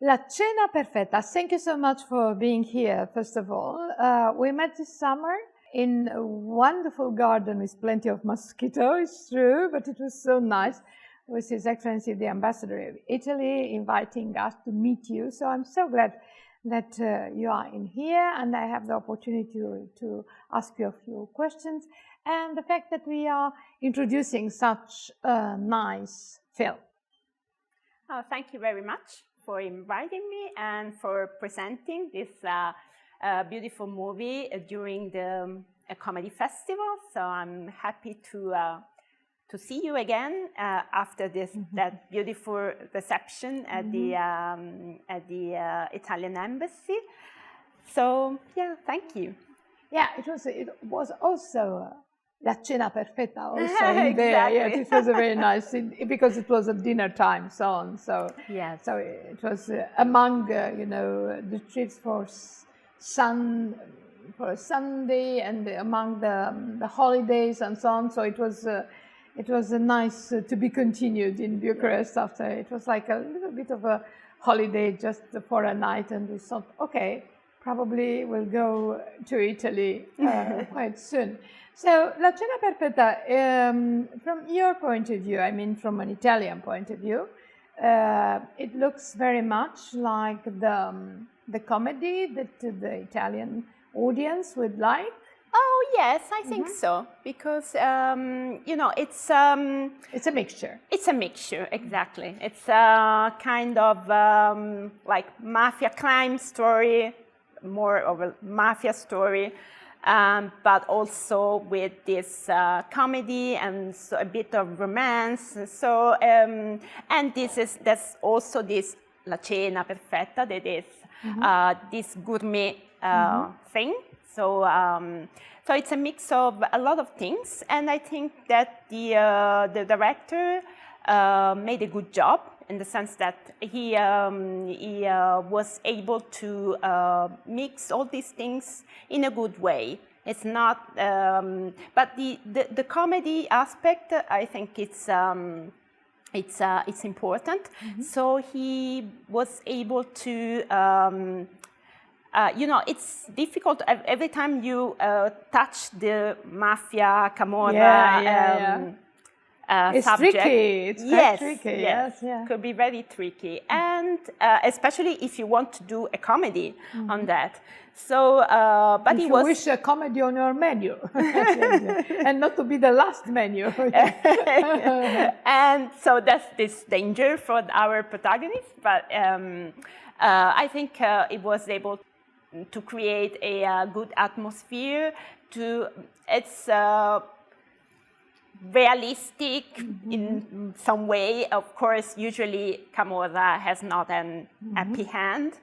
La cena perfetta. Thank you so much for being here, first of all. We met this summer in a wonderful garden with plenty of mosquitoes, it's true, but it was so nice with His Excellency the Ambassador of Italy inviting us to meet you. So I'm so glad that you are in here and I have the opportunity to ask you a few questions. And the fact that we are introducing such a nice film. Oh, thank you very much for inviting me and for presenting this beautiful movie during the comedy festival. So I'm happy to see you again after that beautiful reception at the Italian embassy. So yeah, thank you. Yeah, it was also La Cena Perfetta also in there. Yes, it was a very nice because it was a dinner time song. So yes, so it was among the treats for Sunday and among the holidays and so on. So it was nice to be continued in Bucharest after. It was like a little bit of a holiday just for a night, and we thought, okay, probably we'll go to Italy quite soon. So, La Cena Perfetta, from your point of view, I mean from an Italian point of view, it looks very much like the comedy that the Italian audience would like. Oh yes, I think so, because it's a mixture. It's a mixture, exactly. It's a kind of like mafia crime story, more of a mafia story, but also with this comedy and so a bit of romance. So and that's also this La Cena Perfetta, that is this gourmet thing. So so it's a mix of a lot of things, and I think that the director made a good job in the sense that he was able to mix all these things in a good way. It's not, but the comedy aspect, I think it's important. So he was able to. It's difficult every time you touch the mafia, camorra it's subject. Tricky. It's quite tricky. Yes, could be very tricky, and especially if you want to do a comedy on that. So, but if it you was wish a comedy on your menu, and not to be the last menu. And so that's this danger for our protagonist. But I think it was able to create a good atmosphere. It's realistic in some way. Of course, usually Camorra has not an happy hand,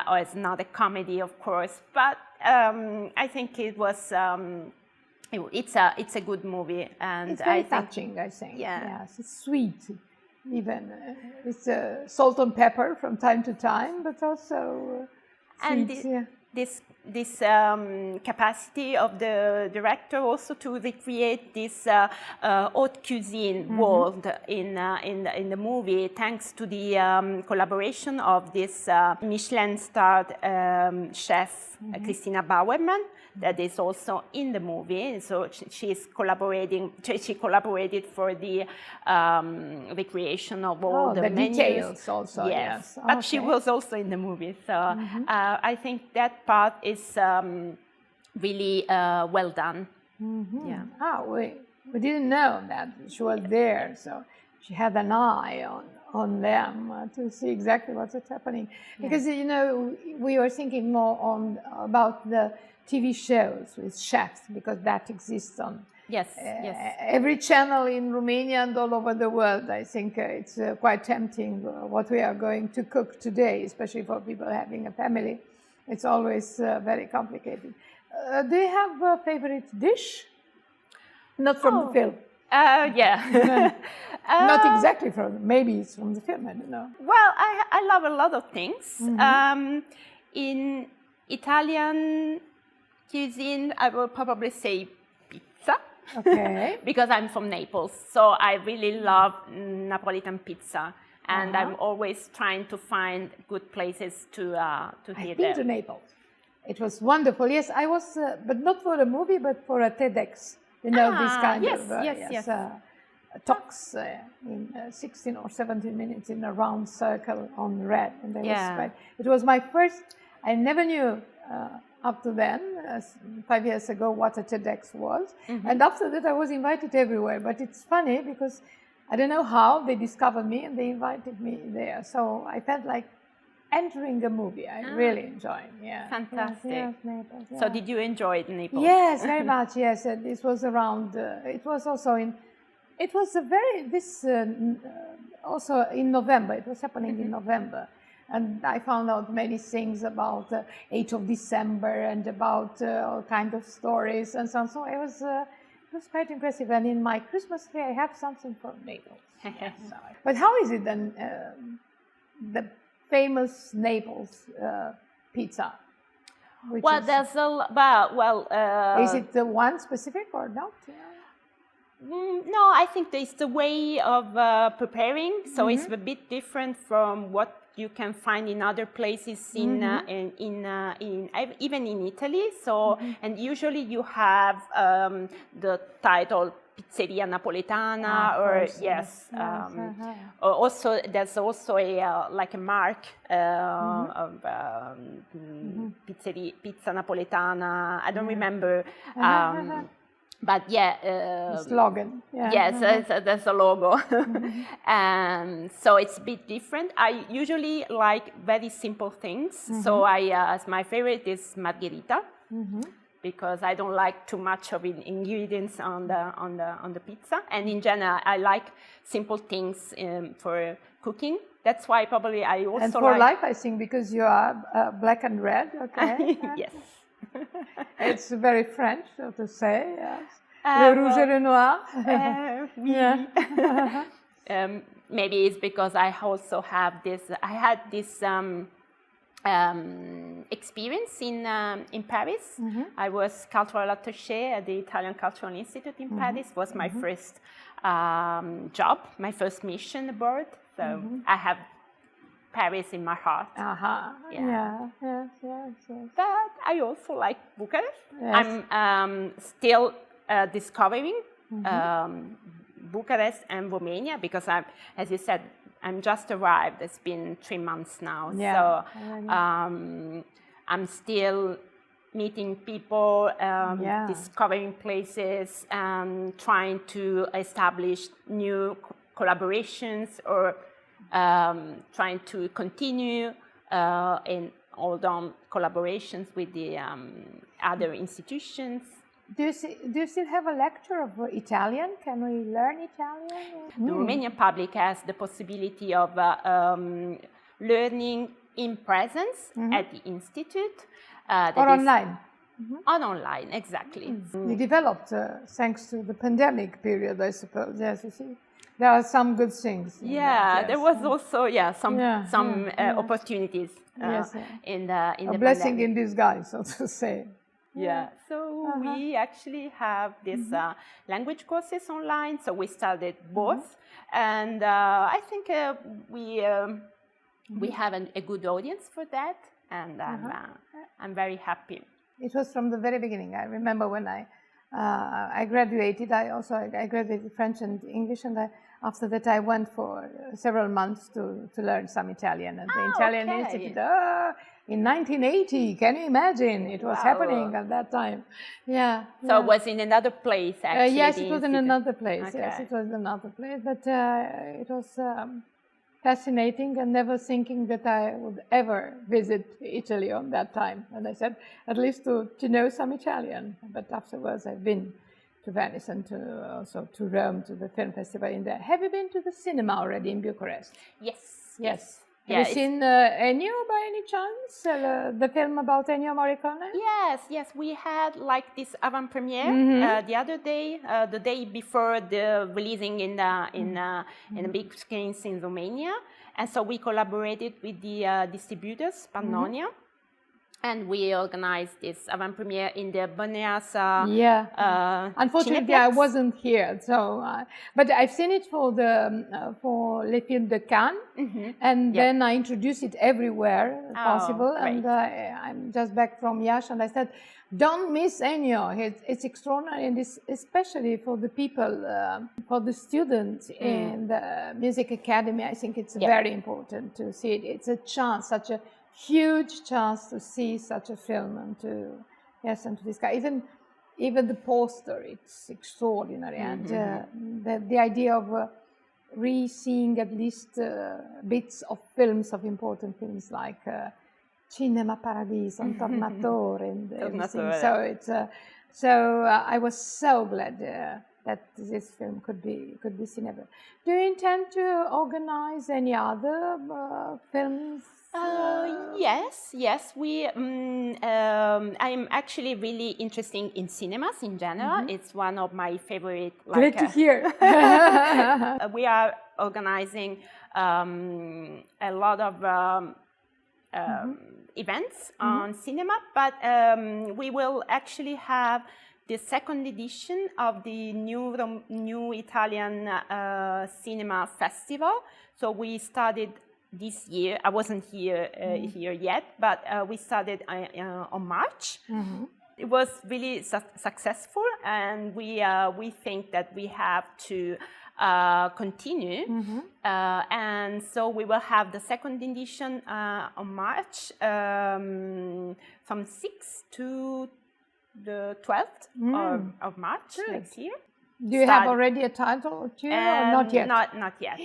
or it's not a comedy, of course. But I think it was. It's a good movie, and it's very touching. I think. Yeah. Yes, it's sweet. Even it's salt and pepper from time to time, but also sweet, this capacity of the director also to recreate this haute cuisine world in the movie, thanks to the collaboration of this Michelin-starred chef Christina Bauerman, that is also in the movie. So she collaborated for the recreation of all the menus. Details also. Yes. But she was also in the movie. So I think that part is really well done. Yeah. We didn't know that she was there, so she had an eye on them to see exactly what's happening. Because we were thinking more about the TV shows with chefs, because that exists on every channel in Romania and all over the world. I think it's quite tempting what we are going to cook today, especially for people having a family. It's always very complicated. Do you have a favorite dish? Not from the film. Not exactly from. Maybe it's from the film. I don't know. Well, I love a lot of things. In Italian cuisine, I will probably say pizza. Okay. Because I'm from Naples, so I really love Napolitan pizza. and I'm always trying to find good places to hear I've been to Naples. It was wonderful. Yes, I was, but not for a movie, but for a TEDx. You know, this kind of talks in 16 or 17 minutes in a round circle on red. And it was my first, I never knew up to then, 5 years ago, what a TEDx was. And after that, I was invited everywhere. But it's funny because I don't know how they discovered me and they invited me there. So I felt like entering a movie. I really enjoyed. Yeah, fantastic. Yes, Naples, So did you enjoy Naples? Yes, very much. Yes, and this was around. It was also in. It was also in November. It was happening in November, and I found out many things about 8th of December and about all kinds of stories and so on. So it was quite impressive. And in my Christmas tree, I have something from Naples. But how is it then? The famous Naples pizza. Well, there's is it the one specific or not? No, I think it's the way of preparing. So it's a bit different from what you can find in other places even in Italy. So and usually you have the title Pizzeria Napolitana, or also there's also a like a mark of Pizza Napolitana. I don't remember. But slogan. Yes, there's a logo. So it's a bit different. I usually like very simple things. So my favorite is margherita, because I don't like too much of ingredients on the pizza. And in general, I like simple things for cooking. That's why probably I also and for life, I think, because you are black and red. Okay. Yes. It's very French, so to say. Yes. Le rouge et le noir. Maybe it's because I also have this. I had this experience in Paris. I was cultural attaché at the Italian Cultural Institute in Paris. It was my first job, my first mission abroad. So I have Paris in my heart. But I also like Bucharest. Yes. I'm still discovering Bucharest and Romania, because as you said, I'm just arrived. It's been 3 months now. So I'm still meeting people, discovering places, trying to establish new collaborations, or trying to continue in all-down collaborations with the other institutions. Do you still have a lecture of Italian? Can we learn Italian? The Romanian public has the possibility of learning in presence at the institute. Or online? Online, exactly. We developed, thanks to the pandemic period, I suppose. Yes, you see. There are some good things. There was also some opportunities in the blessing pandemic. in disguise, so to say. So we actually have this language courses online. So we started both, and I think we have a good audience for that, and I'm very happy. It was from the very beginning. I remember when I graduated. I graduated French and English, and after that I went for several months to learn some Italian at the Italian Institute. In 1980, can you imagine? It was happening at that time. So it was in another place, actually. Yes, it was in another place. Okay. Yes, it was another place. But it was fascinating, and never thinking that I would ever visit Italy on that time. And I said, at least to know some Italian. But afterwards, I've been to Venice and also to Rome, to the film festival in there. Have you been to the cinema already in Bucharest? Yes. Have you seen Ennio by any chance? The film about Ennio Morricone? Yes. We had like this avant-premiere the other day, the day before the releasing in the big screens in Romania. And so we collaborated with the distributors, Pannonia. And we organized this avant-premiere in the Boneas Unfortunately, I wasn't here, so but I've seen it for Les Films de Cannes, and then I introduced it everywhere possible. Great. And I'm just back from Yash, and I said, don't miss Ennio. It's extraordinary, and especially for the people, for the students in the music academy. I think it's very important to see it. It's a chance, such a huge chance to see such a film and to discuss. Even the poster, it's extraordinary, and the idea of re-seeing at least bits of films, of important films like Cinema Paradiso and Tornatore and everything. So it's I was so glad that this film could be seen ever. Do you intend to organize any other films? Yes. I'm actually really interested in cinemas in general. It's one of my favorite. Great to hear. We are organizing a lot of events on cinema, but we will actually have the second edition of the new Italian cinema festival. So we started this year. I wasn't here yet, but we started on March. It was really successful, and we think that we have to continue. And so we will have the second edition on March, from 6th to the 12th of March next year. Do you have already a title or not yet? Not yet.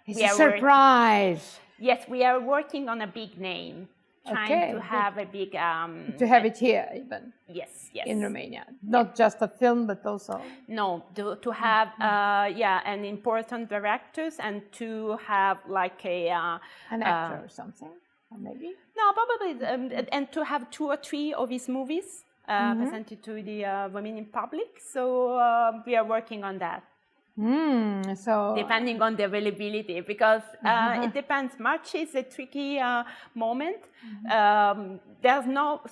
It's a surprise. Yes, we are working on a big name, trying to have a big... to have it here even. Yes. In Romania. Not just a film, but also... No, to have, an important directors, and to have like an actor or something, or maybe? No, probably, and to have 2 or 3 of his movies presented to the Romanian public. So we are working on that. So depending on the availability, because it depends. March is a tricky moment. There's not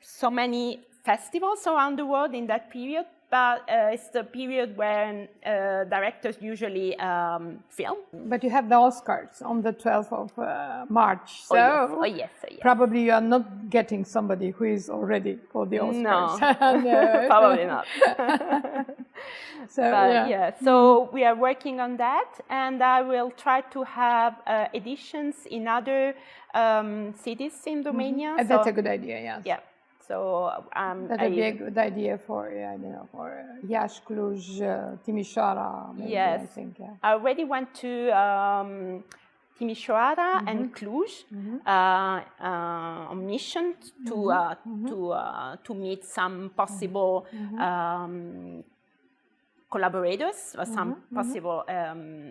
so many festivals around the world in that period, but it's the period when directors usually film. But you have the Oscars on the 12th of March, so yes. Probably you are not getting somebody who is already for the Oscars. No, probably not. So we are working on that, and I will try to have editions in other cities in Romania. That's a good idea, yes. Yeah. So that would be a good idea for for Iași, Cluj, Timișoara. Maybe, yes, I think. Yeah. I already went to Timișoara and Cluj on mission to meet some possible collaborators or some possible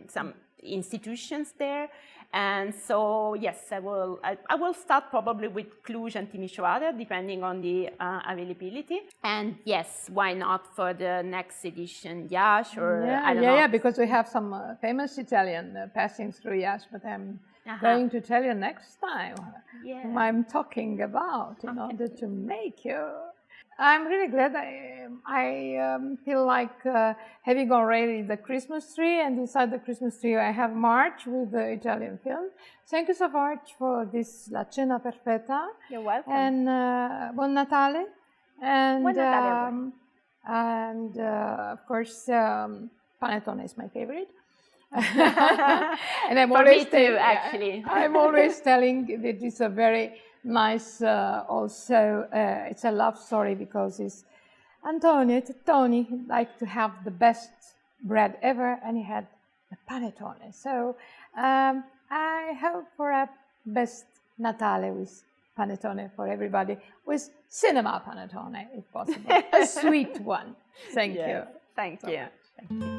some institutions there. And so, yes, I will start probably with Cluj and Timișoara, depending on the availability. And yes, why not for the next edition, Iași, or I don't know. Yeah, because we have some famous Italian passing through Iași, but I'm going to tell you next time whom I'm talking about in order to make you. I'm really glad. I feel like having already the Christmas tree, and inside the Christmas tree I have March with the Italian film. Thank you so much for this La Cena Perfetta. You're welcome. And Buon Natale. And, Buon Natale. And of course, panettone is my favorite. And I'm for always me too, actually. I'm always telling that it's a very nice, also, it's a love story, because it's Tony liked to have the best bread ever, and he had the panettone. So I hope for a best Natale with panettone for everybody, with cinema panettone, if possible. A sweet one. Thank you. Thank you. Thank you.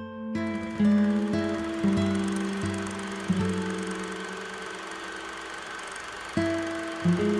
Thank you.